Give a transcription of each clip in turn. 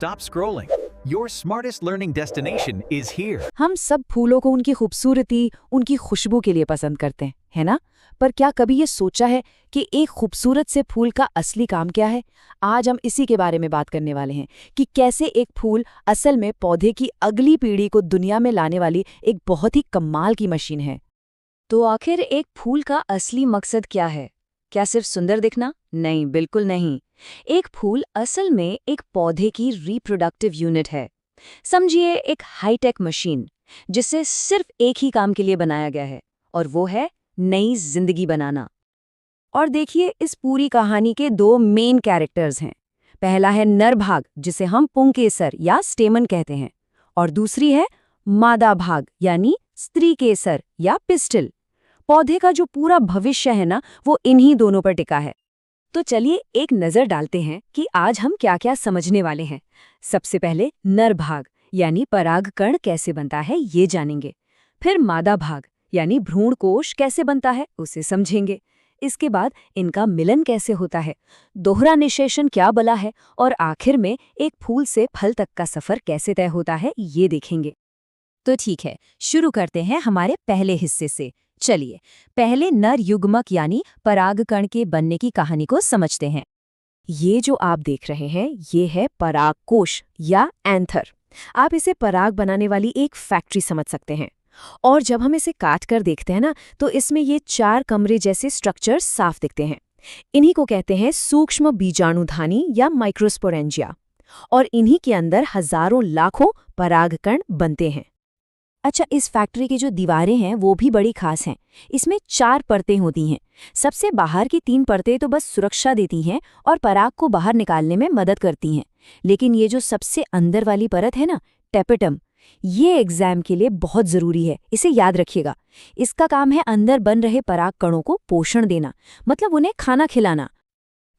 Stop scrolling. Your smartest learning destination is here. हम सब फूलों को उनकी खूबसूरती, उनकी खुशबू के लिए पसंद करते हैं, है ना? पर क्या कभी ये सोचा है कि एक खूबसूरत से फूल का असली काम क्या है? आज हम इसी के बारे में बात करने वाले हैं कि कैसे एक फूल असल में पौधे की अगली पीढ़ी को दुनिया में लाने वाली एक बहुत ही कमाल की मशीन है। तो आखिर एक फूल का असली मकसद क्या है? क्या सिर्फ सुंदर दिखना? नहीं, बिल्कुल नहीं। एक फूल असल में एक पौधे की रिप्रोडक्टिव यूनिट है। समझिए एक हाईटेक मशीन जिसे सिर्फ एक ही काम के लिए बनाया गया है, और वो है नई जिंदगी बनाना। और देखिए, इस पूरी कहानी के दो मेन कैरेक्टर्स हैं। पहला है नर भाग, जिसे हम पुंकेसर या स्टेमन कहते हैं, और दूसरी है मादा भाग यानी स्त्री केसर या पिस्टिल। पौधे का जो पूरा भविष्य है ना, वो इन्हीं दोनों पर टिका है। तो चलिए एक नजर डालते हैं कि आज हम क्या क्या समझने वाले हैं। सबसे पहले नर भाग यानी परागकण कैसे बनता है ये जानेंगे। फिर मादा भाग यानी भ्रूण कोश कैसे बनता है उसे समझेंगे। इसके बाद इनका मिलन कैसे होता है, दोहरा निषेचन क्या बला है, और आखिर में एक फूल से फल तक का सफर कैसे तय होता है ये देखेंगे। तो ठीक है, शुरू करते हैं हमारे पहले हिस्से से। चलिए पहले नर युग्मक यानी परागकण के बनने की कहानी को समझते हैं। ये जो आप देख रहे हैं ये है परागकोश या एंथर। आप इसे पराग बनाने वाली एक फैक्ट्री समझ सकते हैं। और जब हम इसे काट कर देखते हैं ना, तो इसमें ये 4 कमरे जैसे स्ट्रक्चर्स साफ दिखते हैं। इन्हीं को कहते हैं सूक्ष्म बीजाणुधानी या माइक्रोस्पोरेंजिया। और इन्हीं के अंदर हजारों लाखों परागकण बनते हैं। अच्छा, इस फैक्ट्री की जो दीवारें हैं वो भी बड़ी खास हैं। इसमें 4 परतें होती हैं। सबसे बाहर की 3 परतें तो बस सुरक्षा देती हैं और पराग को बाहर निकालने में मदद करती हैं। लेकिन ये जो सबसे अंदर वाली परत है ना, टेपेटम, ये एग्जाम के लिए बहुत ज़रूरी है, इसे याद रखिएगा। इसका काम है अंदर बन रहे पराग कणों को पोषण देना, मतलब उन्हें खाना खिलाना।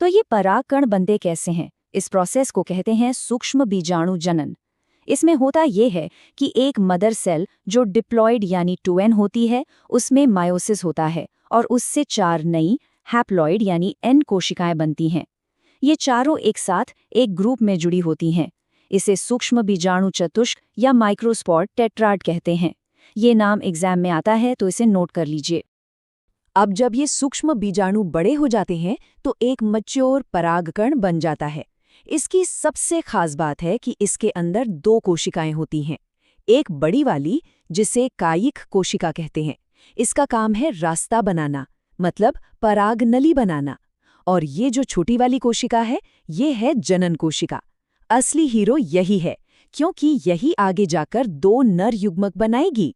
तो ये पराग कण बनते कैसे हैं? इस प्रोसेस को कहते हैं सूक्ष्म बीजाणु जनन। इसमें होता यह है कि एक मदर सेल जो डिप्लॉइड यानी 2n होती है, उसमें मायोसिस होता है और उससे 4 नई हैप्लॉइड यानी n कोशिकाएं बनती हैं। ये चारों एक साथ एक ग्रुप में जुड़ी होती हैं। इसे सूक्ष्म बीजाणु चतुष्क या माइक्रोस्पॉर टेट्राड कहते हैं। ये नाम एग्जाम में आता है तो इसे नोट कर लीजिए। अब जब ये सूक्ष्म बीजाणु बड़े हो जाते हैं तो एक मैच्योर परागकण बन जाता है। इसकी सबसे खास बात है कि इसके अंदर 2 कोशिकाएं होती हैं। एक बड़ी वाली जिसे कायिक कोशिका कहते हैं, इसका काम है रास्ता बनाना, मतलब पराग नली बनाना। और ये जो छोटी वाली कोशिका है, ये है जनन कोशिका। असली हीरो यही है, क्योंकि यही आगे जाकर 2 नर युग्मक बनाएगी।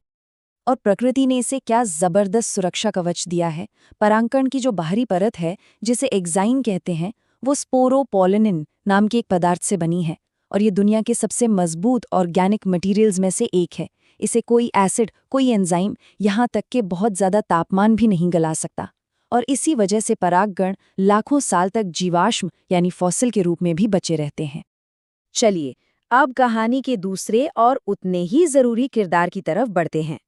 और प्रकृति ने इसे क्या जबरदस्त सुरक्षा कवच दिया है। परागकण की जो बाहरी परत है, जिसे एक्साइन कहते हैं, वो स्पोरोपोलिनिन नाम के एक पदार्थ से बनी है, और ये दुनिया के सबसे मजबूत ऑर्गेनिक मटेरियल्स में से एक है। इसे कोई एसिड, कोई एंजाइम, यहाँ तक कि बहुत ज़्यादा तापमान भी नहीं गला सकता। और इसी वजह से परागकण लाखों साल तक जीवाश्म यानी फॉसिल के रूप में भी बचे रहते हैं। चलिए अब कहानी के दूसरे और उतने ही ज़रूरी किरदार की तरफ बढ़ते हैं।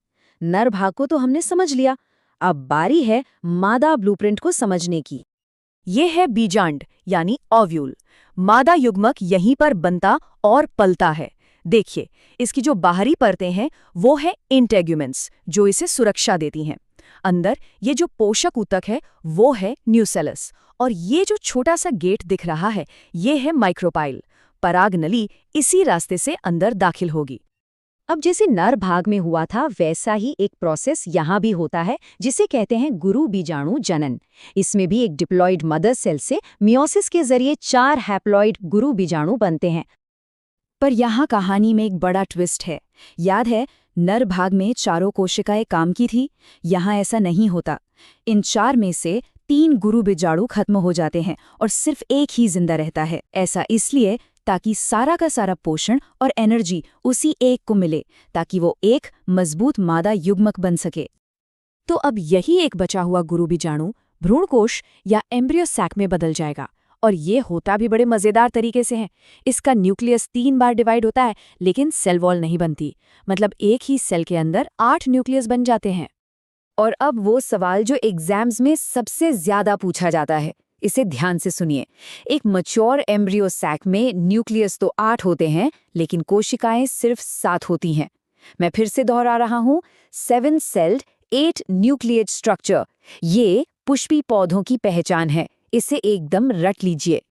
नर भाग को तो हमने समझ लिया, अब बारी है मादा ब्लूप्रिंट को समझने की। ये है बीजांड यानी ओव्यूल। मादा युग्मक यहीं पर बनता और पलता है। देखिए, इसकी जो बाहरी परतें हैं वो है इंटेग्यूमेंट्स, जो इसे सुरक्षा देती हैं। अंदर ये जो पोषक ऊतक है वो है न्यूसेलस, और ये जो छोटा सा गेट दिख रहा है ये है माइक्रोपाइल। पराग नली इसी रास्ते से अंदर दाखिल होगी। अब जैसे नर भाग में हुआ था, वैसा ही एक प्रोसेस यहाँ भी होता है, जिसे कहते हैं गुरु बीजाणु जनन। इसमें भी एक डिप्लॉइड मदर सेल से मियोसिस के जरिए 4 हैप्लॉइड गुरु बीजाणु बनते हैं। पर यहाँ कहानी में एक बड़ा ट्विस्ट है। याद है, नर भाग में चारों कोशिकाएं काम की थी। यहाँ ऐसा नहीं होता। इन 4 में से 3 गुरु बीजाणु खत्म हो जाते हैं और सिर्फ एक ही जिंदा रहता है। ऐसा इसलिए ताकि सारा का सारा पोषण और एनर्जी उसी एक को मिले, ताकि वो एक मजबूत मादा युग्मक बन सके। तो अब यही एक बचा हुआ गुरु बीजाणु भ्रूणकोश या एम्ब्रियो सैक में बदल जाएगा। और ये होता भी बड़े मजेदार तरीके से है। इसका न्यूक्लियस 3 बार डिवाइड होता है, लेकिन सेल वॉल नहीं बनती। मतलब एक ही सेल के अंदर 8 न्यूक्लियस बन जाते हैं। और अब वो सवाल जो एग्जाम्स में सबसे ज्यादा पूछा जाता है, इसे ध्यान से सुनिए। एक मैच्योर एम्ब्रियो सैक में न्यूक्लियस तो 8 होते हैं, लेकिन कोशिकाएं सिर्फ 7 होती हैं। मैं फिर से दोहरा रहा हूं, 7 सेल्ड 8 न्यूक्लियेट स्ट्रक्चर। ये पुष्पी पौधों की पहचान है, इसे एकदम रट लीजिए।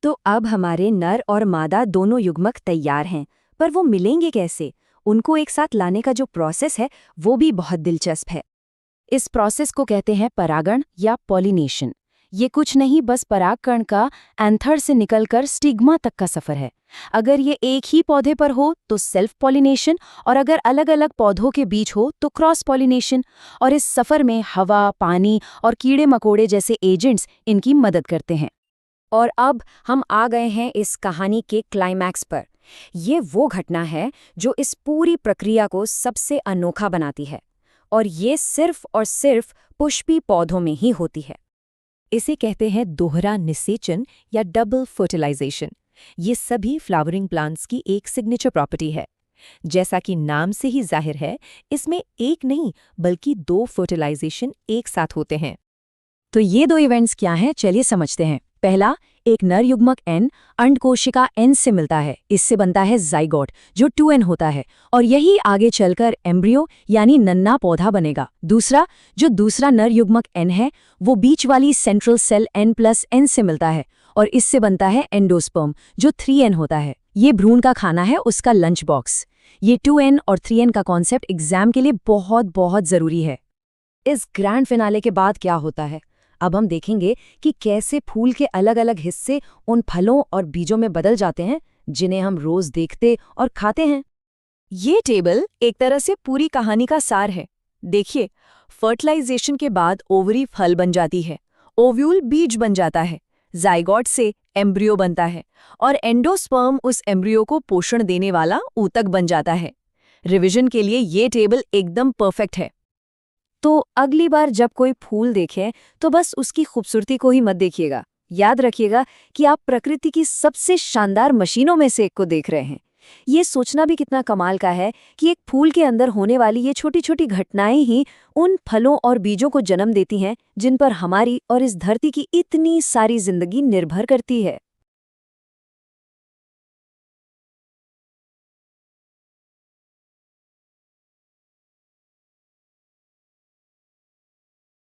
तो अब हमारे नर और मादा दोनों युग्मक तैयार हैं, पर वो मिलेंगे कैसे? उनको एक साथ लाने का जो प्रोसेस है वो भी बहुत दिलचस्प है। इस प्रोसेस को कहते हैं परागण या पॉलिनेशन। ये कुछ नहीं, बस परागकण का एंथर से निकलकर स्टिग्मा तक का सफर है। अगर ये एक ही पौधे पर हो तो सेल्फ पॉलिनेशन, और अगर अलग अलग पौधों के बीच हो तो क्रॉस पॉलिनेशन। और इस सफर में हवा, पानी और कीड़े मकोड़े जैसे एजेंट्स इनकी मदद करते हैं। और अब हम आ गए हैं इस कहानी के क्लाइमैक्स पर। ये वो घटना है जो इस पूरी प्रक्रिया को सबसे अनोखा बनाती है, और ये सिर्फ और सिर्फ पुष्पी पौधों में ही होती है। इसे कहते हैं दोहरा निषेचन या डबल फर्टिलाइजेशन। ये सभी फ्लावरिंग प्लांट्स की एक सिग्नेचर प्रॉपर्टी है। जैसा कि नाम से ही जाहिर है, इसमें एक नहीं बल्कि 2 फर्टिलाइजेशन एक साथ होते हैं। तो ये 2 इवेंट्स क्या हैं, चलिए समझते हैं। पहला, एक नर युग्मक N अंडकोशिका N से मिलता है, इससे बनता है जाइगोट जो 2N होता है, और यही आगे चलकर एम्ब्रियो यानी नन्हा पौधा बनेगा। दूसरा, जो दूसरा नर युग्मक N है, वो बीच वाली सेंट्रल सेल N+N से मिलता है, और इससे बनता है एंडोस्पर्म जो 3N होता है। ये भ्रूण का खाना है, उसका लंच बॉक्स। ये 2N और 3N का कॉन्सेप्ट एग्जाम के लिए बहुत बहुत जरूरी है। इस ग्रैंड फिनाले के बाद क्या होता है? अब हम देखेंगे कि कैसे फूल के अलग अलग हिस्से उन फलों और बीजों में बदल जाते हैं जिन्हें हम रोज देखते और खाते हैं। ये टेबल एक तरह से पूरी कहानी का सार है। देखिए, फर्टिलाइजेशन के बाद ओवरी फल बन जाती है, ओव्यूल बीज बन जाता है, जाइगोट से एम्ब्रियो बनता है, और एंडोस्पर्म उस एम्ब्रियो को पोषण देने वाला ऊतक बन जाता है। रिवीजन के लिए ये टेबल एकदम परफेक्ट है। तो अगली बार जब कोई फूल देखें तो बस उसकी खूबसूरती को ही मत देखिएगा। याद रखिएगा कि आप प्रकृति की सबसे शानदार मशीनों में से एक को देख रहे हैं। ये सोचना भी कितना कमाल का है कि एक फूल के अंदर होने वाली ये छोटी छोटी घटनाएं ही उन फलों और बीजों को जन्म देती हैं जिन पर हमारी और इस धरती की इतनी सारी जिंदगी निर्भर करती है।